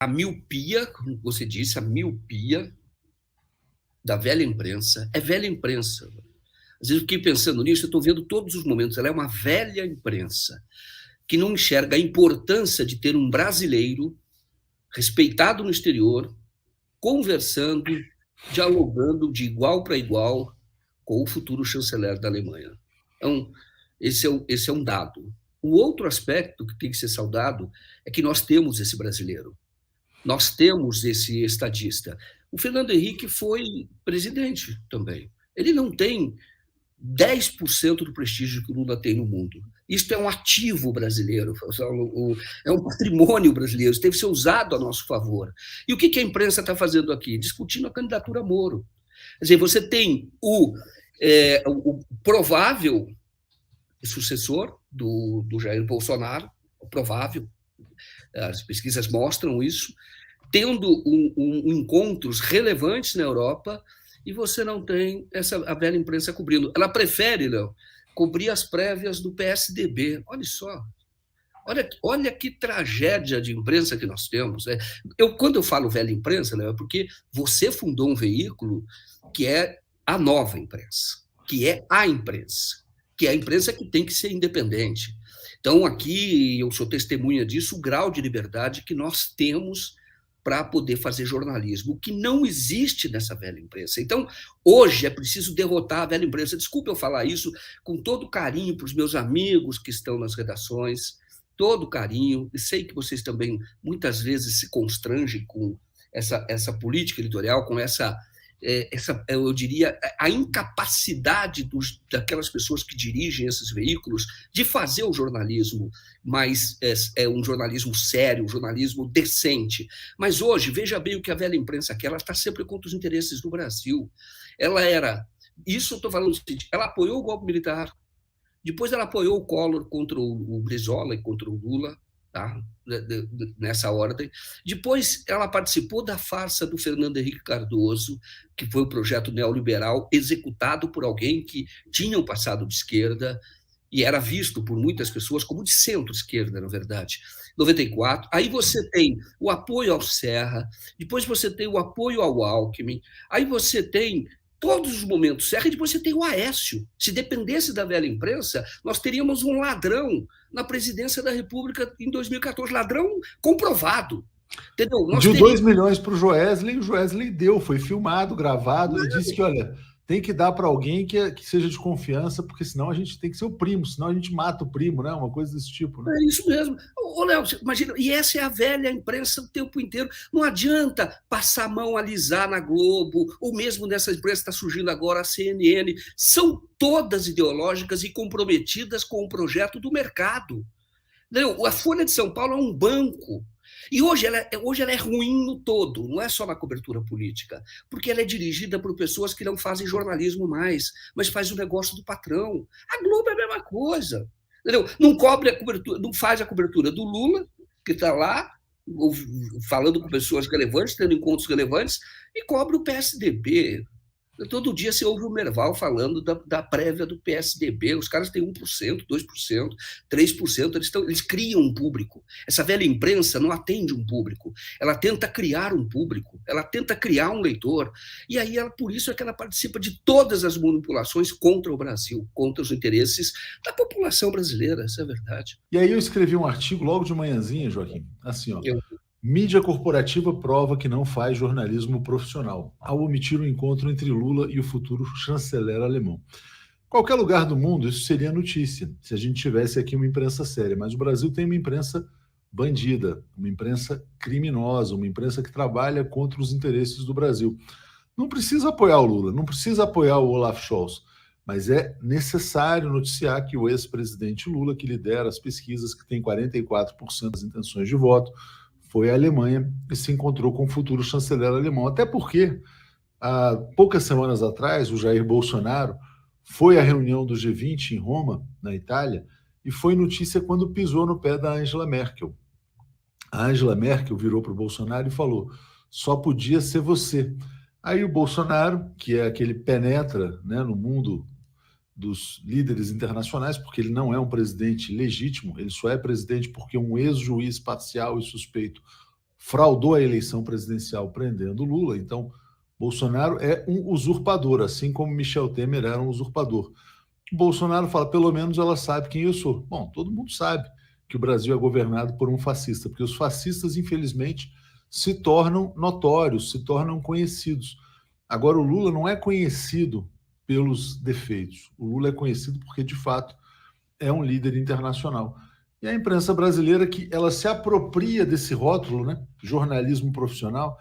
a miopia, como você disse, a miopia da velha imprensa. É velha imprensa. Às vezes eu fiquei pensando nisso, eu estou vendo todos os momentos. Ela é uma velha imprensa que não enxerga a importância de ter um brasileiro respeitado no exterior, conversando, dialogando de igual para igual com o futuro chanceler da Alemanha. Então, esse é um dado. O outro aspecto que tem que ser saudado é que nós temos esse brasileiro, nós temos esse estadista. O Fernando Henrique foi presidente também. Ele não tem 10% do prestígio que o Lula tem no mundo. Isto é um ativo brasileiro, é um patrimônio brasileiro, isso deve ser usado a nosso favor. E o que a imprensa está fazendo aqui? Discutindo a candidatura Moro. Quer dizer, você tem o provável sucessor do Jair Bolsonaro, provável, as pesquisas mostram isso, tendo encontros relevantes na Europa, e você não tem a velha imprensa cobrindo. Ela prefere, Léo, cobrir as prévias do PSDB. Olha só. Olha que tragédia de imprensa que nós temos. Quando eu falo velha imprensa, Léo, é porque você fundou um veículo que é a nova imprensa, que é a imprensa, que é a imprensa que tem que ser independente. Então, aqui, eu sou testemunha disso, o grau de liberdade que nós temos para poder fazer jornalismo, o que não existe nessa velha imprensa. Então, hoje é preciso derrotar a velha imprensa. Desculpe eu falar isso com todo carinho para os meus amigos que estão nas redações, todo carinho, e sei que vocês também muitas vezes se constrangem com essa política editorial, com essa, eu diria, a incapacidade daquelas pessoas que dirigem esses veículos de fazer o jornalismo, mas um jornalismo sério, um jornalismo decente. Mas hoje, veja bem o que a velha imprensa quer, ela está sempre contra os interesses do Brasil. Isso eu estou falando o seguinte, ela apoiou o golpe militar, depois ela apoiou o Collor contra o Brizola e contra o Lula, tá? Nessa ordem. Depois ela participou da farsa do Fernando Henrique Cardoso, que foi um projeto neoliberal executado por alguém que tinha um passado de esquerda e era visto por muitas pessoas como de centro-esquerda, na verdade. 94. Aí você tem o apoio ao Serra, depois você tem o apoio ao Alckmin, aí você tem todos os momentos Serra, e depois você tem o Aécio. Se dependesse da velha imprensa, nós teríamos um ladrão na presidência da República em 2014, ladrão comprovado. Entendeu? Pediu 2 milhões para o Joesley deu, foi filmado, gravado, e disse que, olha, tem que dar para alguém que seja de confiança, porque senão a gente tem que ser o primo, senão a gente mata o primo, né? Uma coisa desse tipo, né? É isso mesmo. Ô, Léo, imagina, e essa é a velha imprensa o tempo inteiro. Não adianta passar a mão, alisar na Globo, ou mesmo nessa imprensa que está surgindo agora, a CNN. São todas ideológicas e comprometidas com o projeto do mercado. Não, a Folha de São Paulo é um banco. E hoje ela é ruim no todo, não é só na cobertura política, porque ela é dirigida por pessoas que não fazem jornalismo mais, mas faz o negócio do patrão. A Globo é a mesma coisa. Entendeu? Não cobre a cobertura, não faz a cobertura do Lula, que está lá, falando com pessoas relevantes, tendo encontros relevantes, e cobre o PSDB. Todo dia você ouve o Merval falando da prévia do PSDB, os caras têm 1%, 2%, 3%, eles criam um público. Essa velha imprensa não atende um público, ela tenta criar um público, ela tenta criar um leitor, e aí por isso é que ela participa de todas as manipulações contra o Brasil, contra os interesses da população brasileira, essa é a verdade. E aí eu escrevi um artigo logo de manhãzinha, Joaquim, assim, ó. Mídia corporativa prova que não faz jornalismo profissional, ao omitir o encontro entre Lula e o futuro chanceler alemão. Qualquer lugar do mundo isso seria notícia, se a gente tivesse aqui uma imprensa séria, mas o Brasil tem uma imprensa bandida, uma imprensa criminosa, uma imprensa que trabalha contra os interesses do Brasil. Não precisa apoiar o Lula, não precisa apoiar o Olaf Scholz, mas é necessário noticiar que o ex-presidente Lula, que lidera as pesquisas, que tem 44% das intenções de voto, foi à Alemanha e se encontrou com o futuro chanceler alemão. Até porque, há poucas semanas atrás, o Jair Bolsonaro foi à reunião do G20 em Roma, na Itália, e foi notícia quando pisou no pé da Angela Merkel. A Angela Merkel virou para o Bolsonaro e falou: só podia ser você. Aí o Bolsonaro, que é aquele penetra, né, no mundo dos líderes internacionais, porque ele não é um presidente legítimo, ele só é presidente porque um ex-juiz parcial e suspeito fraudou a eleição presidencial prendendo Lula. Então, Bolsonaro é um usurpador, assim como Michel Temer era um usurpador. Bolsonaro fala, pelo menos ela sabe quem eu sou. Bom, todo mundo sabe que o Brasil é governado por um fascista, porque os fascistas, infelizmente, se tornam notórios, se tornam conhecidos. Agora, o Lula não é conhecido pelos defeitos. O Lula é conhecido porque, de fato, é um líder internacional. E a imprensa brasileira, que ela se apropria desse rótulo, né, jornalismo profissional.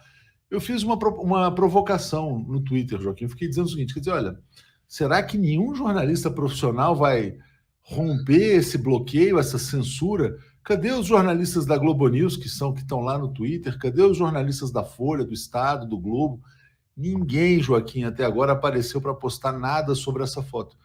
Eu fiz uma provocação no Twitter, Joaquim. Eu fiquei dizendo o seguinte, quer dizer, olha, será que nenhum jornalista profissional vai romper esse bloqueio, essa censura? Cadê os jornalistas da Globo News, que estão lá no Twitter? Cadê os jornalistas da Folha, do Estado, do Globo? Ninguém, Joaquim, até agora apareceu para postar nada sobre essa foto.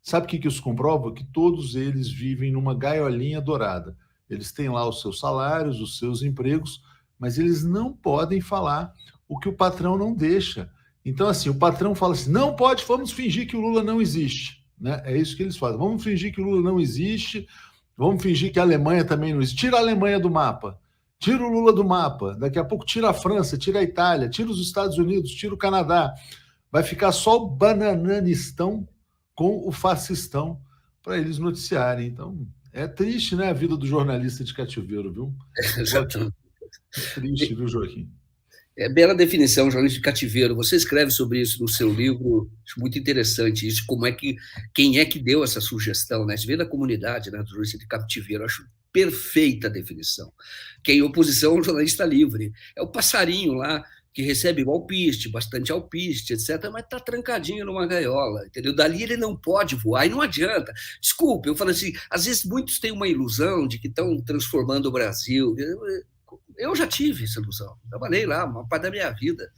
Sabe o que isso comprova? Que todos eles vivem numa gaiolinha dourada. Eles têm lá os seus salários, os seus empregos, mas eles não podem falar o que o patrão não deixa. Então, assim, o patrão fala assim, não pode, vamos fingir que o Lula não existe. Né? É isso que eles fazem. Vamos fingir que o Lula não existe, vamos fingir que a Alemanha também não existe. Tira a Alemanha do mapa, tira o Lula do mapa, daqui a pouco tira a França, tira a Itália, tira os Estados Unidos, tira o Canadá. Vai ficar só o banananistão com o fascistão para eles noticiarem. Então, é triste, né, a vida do jornalista de cativeiro, viu? Exatamente. É triste, viu, Joaquim? É bela definição, jornalista de cativeiro. Você escreve sobre isso no seu livro, acho muito interessante isso, quem é que deu essa sugestão, né? Você vê da comunidade, né, do jornalista de cativeiro, acho perfeita a definição. Que em oposição ao jornalista livre. É o passarinho lá, que recebe alpiste, bastante alpiste, etc., mas está trancadinho numa gaiola, entendeu? Dali ele não pode voar, e não adianta. Desculpa, eu falo assim, às vezes muitos têm uma ilusão de que estão transformando o Brasil. Eu já tive essa ilusão, trabalhei lá uma parte da minha vida.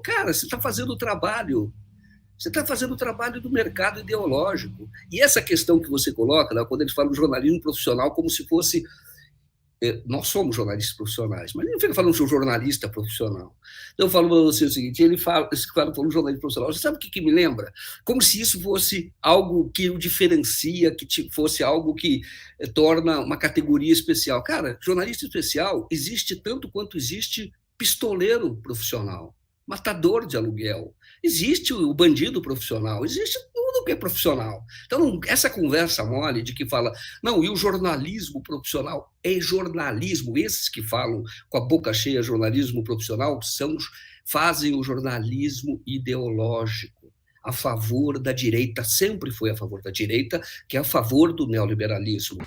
Cara, você está fazendo o trabalho, você está fazendo o trabalho do mercado ideológico. E essa questão que você coloca, né, quando eles falam de jornalismo profissional, como se fosse... Nós somos jornalistas profissionais, mas ele não fica falando que eu sou jornalista profissional. Então, eu falo para você o seguinte, ele fala falando jornalista profissional, você sabe o que me lembra? Como se isso fosse algo que o diferencia, que fosse algo que torna uma categoria especial. Cara, jornalista especial existe tanto quanto existe pistoleiro profissional, matador de aluguel, existe o bandido profissional, existe tudo que é profissional. Então, essa conversa mole de que fala, não, e o jornalismo profissional é jornalismo, esses que falam com a boca cheia jornalismo profissional fazem o jornalismo ideológico, a favor da direita, sempre foi a favor da direita, que é a favor do neoliberalismo.